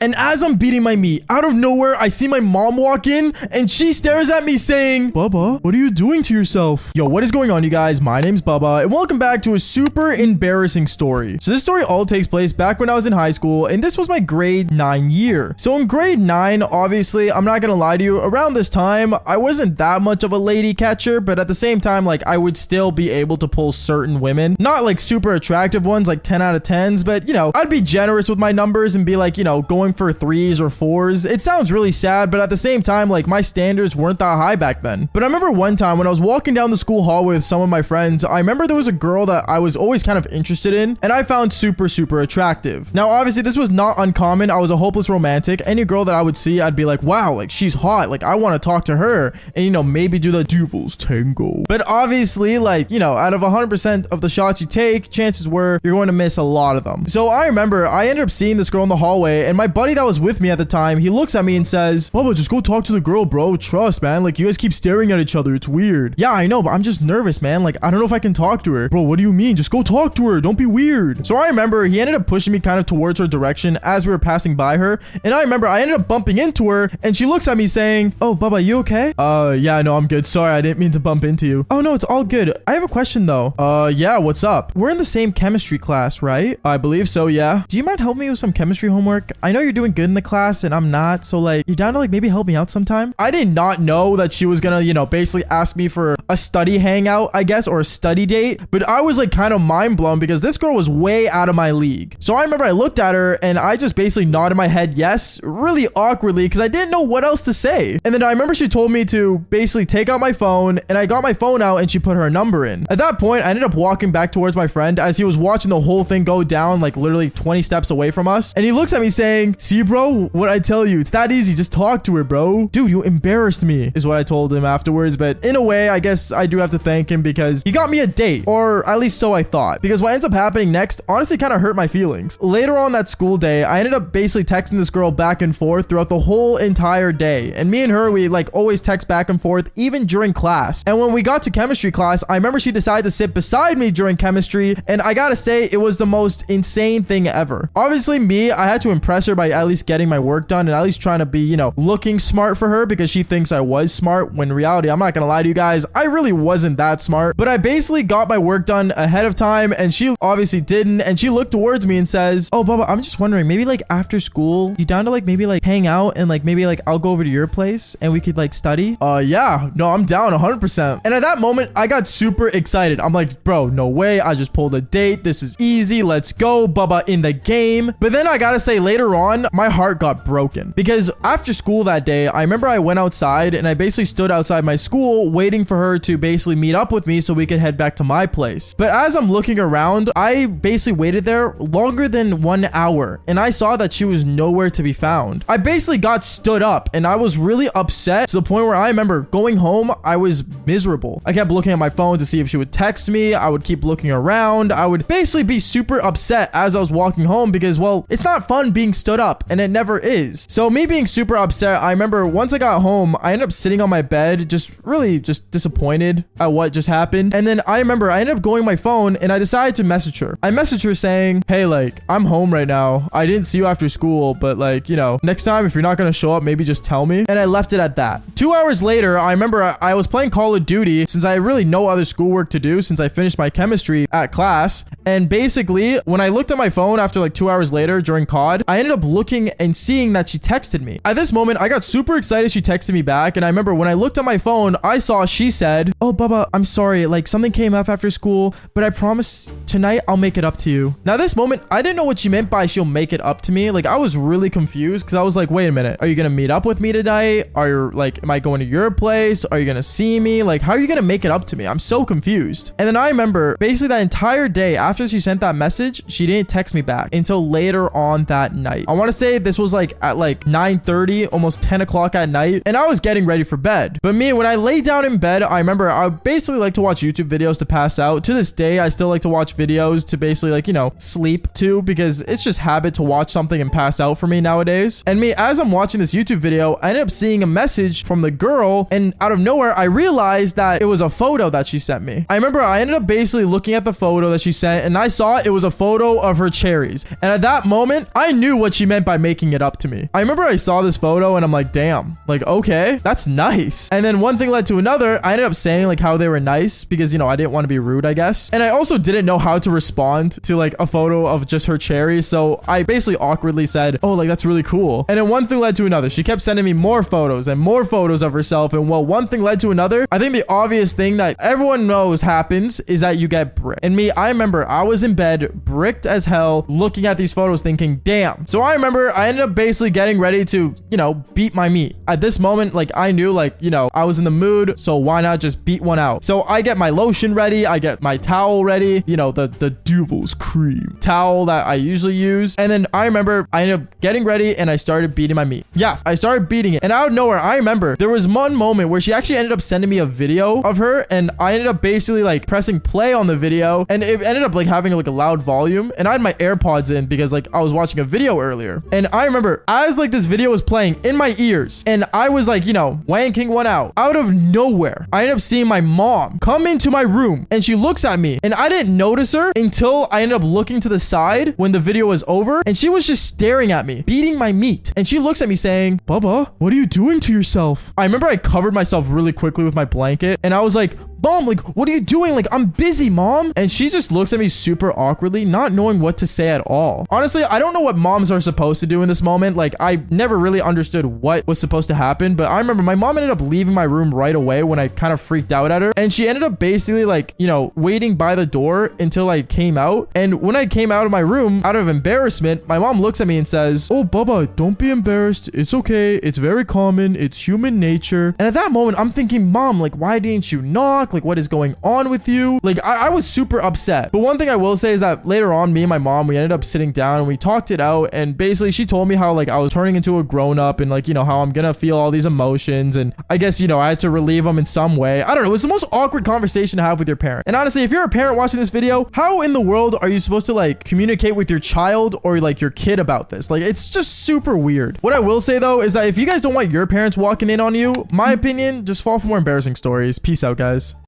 And as I'm beating my meat, out of nowhere, I see my mom walk in and she stares at me saying, Bubba, what are you doing to yourself? Yo, what is going on, you guys? My name's Bubba and welcome back to a super embarrassing story. So this story all takes place back when I was in high school and this was my grade 9 year. So in grade 9, obviously, I'm not gonna lie to you, around this time, I wasn't that much of a lady catcher, but at the same time, like I would still be able to pull certain women. Not like super attractive ones, like 10 out of 10s, but you know, I'd be generous with my numbers and be like, you know, going for 3s or 4s. It sounds really sad, but at the same time, like my standards weren't that high back then. But I remember one time when I was walking down the school hallway with some of my friends, I remember there was a girl that I was always kind of interested in and I found super attractive. Now, obviously this was not uncommon. I was a hopeless romantic. Any girl that I would see, I'd be like, wow, like she's hot. Like I want to talk to her and, you know, maybe do the devil's tango. But obviously, like, you know, out of 100% of the shots you take, chances were you're going to miss a lot of them. So I remember I ended up seeing this girl in the hallway and my buddy that was with me at the time, he looks at me and says, Bubba, just go talk to the girl, bro. Trust, man. Like, you guys keep staring at each other. It's weird. Yeah, I know, but I'm just nervous, man. Like, I don't know if I can talk to her. Bro, what do you mean? Just go talk to her. Don't be weird. So I remember he ended up pushing me kind of towards her direction as we were passing by her. And I remember I ended up bumping into her and she looks at me saying, oh, Bubba, you okay? Yeah, no, I'm good. Sorry, I didn't mean to bump into you. Oh, no, it's all good. I have a question, though. Yeah, what's up? We're in the same chemistry class, right? I believe so, yeah. Do you mind helping me with some chemistry homework? I know you're doing good in the class and I'm not, so like you down to like maybe help me out sometime? I did not know that she was gonna, you know, basically ask me for a study hangout, I guess, or a study date, but I was like kind of mind blown because this girl was way out of my league. So I remember I looked at her and I just basically nodded my head yes, really awkwardly because I didn't know what else to say. And then I remember she told me to basically take out my phone and I got my phone out and she put her number in. At that point, I ended up walking back towards my friend as he was watching the whole thing go down like literally 20 steps away from us. And he looks at me saying, see bro, what I tell you, it's that easy. Just talk to her, bro. Dude, you embarrassed me is what I told him afterwards. But in a way, I guess I do have to thank him because he got me a date, or at least so I thought, because what ends up happening next honestly kind of hurt my feelings. Later on that school day, I ended up basically texting this girl back and forth throughout the whole entire day. And me and her, we like always text back and forth even during class. And when we got to chemistry class, I remember she decided to sit beside me during chemistry. And I gotta say, it was the most insane thing ever. Obviously me, I had to impress her by at least getting my work done and at least trying to be, you know, looking smart for her because she thinks I was smart, when in reality, I'm not gonna lie to you guys, I really wasn't that smart. But I basically got my work done ahead of time and she obviously didn't. And she looked towards me and says, oh, Bubba, I'm just wondering, maybe like after school, you down to like maybe like hang out and like maybe like I'll go over to your place and we could like study? Yeah, no, I'm down 100%. And at that moment, I got super excited. I'm like, bro, no way. I just pulled a date. This is easy. Let's go, Bubba in the game. But then I gotta say later on, my heart got broken because after school that day, I remember I went outside and I basically stood outside my school waiting for her to basically meet up with me so we could head back to my place. But as I'm looking around, I basically waited there longer than 1 hour and I saw that she was nowhere to be found. I basically got stood up and I was really upset to the point where I remember going home, I was miserable. I kept looking at my phone to see if she would text me. I would keep looking around. I would basically be super upset as I was walking home because, well, it's not fun being stood up and it never is. So me being super upset, I remember once I got home, I ended up sitting on my bed, just really just disappointed at what just happened. And then I remember I ended up going on my phone and I decided to message her. I messaged her saying, hey, like, I'm home right now. I didn't see you after school, but like, you know, next time if you're not going to show up, maybe just tell me. And I left it at that. 2 hours later, I remember I was playing Call of Duty since I had really no other schoolwork to do since I finished my chemistry at class. And basically, when I looked at my phone after like 2 hours later during COD, I ended up looking and seeing that she texted me. At this moment, I got super excited she texted me back. And I remember when I looked at my phone, I saw she said, oh, Bubba, I'm sorry. Like something came up after school, but I promise tonight I'll make it up to you. Now, this moment, I didn't know what she meant by she'll make it up to me. Like I was really confused because I was like, wait a minute. Are you going to meet up with me tonight? Are you like, am I going to your place? Are you going to see me? Like, how are you going to make it up to me? I'm so confused. And then I remember basically that entire day after she sent that message, she didn't text me back until later on that night. I want to say this was like at like 9:30, almost 10 o'clock at night. And I was getting ready for bed. But me, when I lay down in bed, I remember I basically like to watch YouTube videos to pass out. To this day, I still like to watch videos to basically like, you know, sleep too, because it's just habit to watch something and pass out for me nowadays. And me, as I'm watching this YouTube video, I ended up seeing a message from the girl and out of nowhere, I realized that it was a photo that she sent me. I remember I ended up basically looking at the photo that she sent and I saw it was a photo of her cherries. And at that moment, I knew what she meant by making it up to me. I remember I saw this photo and I'm like, damn, like, okay, that's nice. And then one thing led to another. I ended up saying like how they were nice because, you know, I didn't want to be rude, I guess. And I also didn't know how to respond to like a photo of just her cherries. So I basically awkwardly said, oh, like, that's really cool. And then one thing led to another. She kept sending me more photos and more photos of herself. And well, one thing led to another. I think the obvious thing that everyone knows happens is that you get bricked. And me, I remember I was in bed, bricked as hell, looking at these photos thinking, damn. So I remember I ended up basically getting ready to, you know, beat my meat. At this moment, like, I knew, like, you know, I was in the mood, so why not just beat one out? So I get my lotion ready, I get my towel ready, you know, the Duvel's cream towel that I usually use. And then I remember I ended up getting ready and I started beating my meat. Yeah, I started beating it. And out of nowhere, I remember there was one moment where she actually ended up sending me a video of her, and I ended up basically like pressing play on the video, and it ended up like having like a loud volume, and I had my AirPods in because like I was watching a video earlier. And I remember as like this video was playing in my ears and I was like, you know, wanking one out of nowhere, I ended up seeing my mom come into my room and she looks at me, and I didn't notice her until I ended up looking to the side when the video was over, and she was just staring at me, beating my meat. And she looks at me saying, Bubba, what are you doing to yourself? I remember I covered myself really quickly with my blanket and I was like, Mom, like, what are you doing? Like, I'm busy, Mom. And she just looks at me super awkwardly, not knowing what to say at all. Honestly, I don't know what moms are supposed to do in this moment. Like, I never really understood what was supposed to happen, but I remember my mom ended up leaving my room right away when I kind of freaked out at her. And she ended up basically like, you know, waiting by the door until I came out. And when I came out of my room, out of embarrassment, my mom looks at me and says, oh, Bubba, don't be embarrassed. It's okay. It's very common. It's human nature. And at that moment, I'm thinking, Mom, like, why didn't you knock? Like, what is going on with you? Like, I was super upset. But one thing I will say is that later on, me and my mom, we ended up sitting down and we talked it out. And basically she told me how like I was turning into a grown-up and like, you know, how I'm gonna feel all these emotions. And I guess, you know, I had to relieve them in some way. I don't know. It was the most awkward conversation to have with your parent. And honestly, if you're a parent watching this video, how in the world are you supposed to like communicate with your child or like your kid about this? Like, it's just super weird. What I will say though is that if you guys don't want your parents walking in on you, my opinion, just fall for more embarrassing stories. Peace out, guys.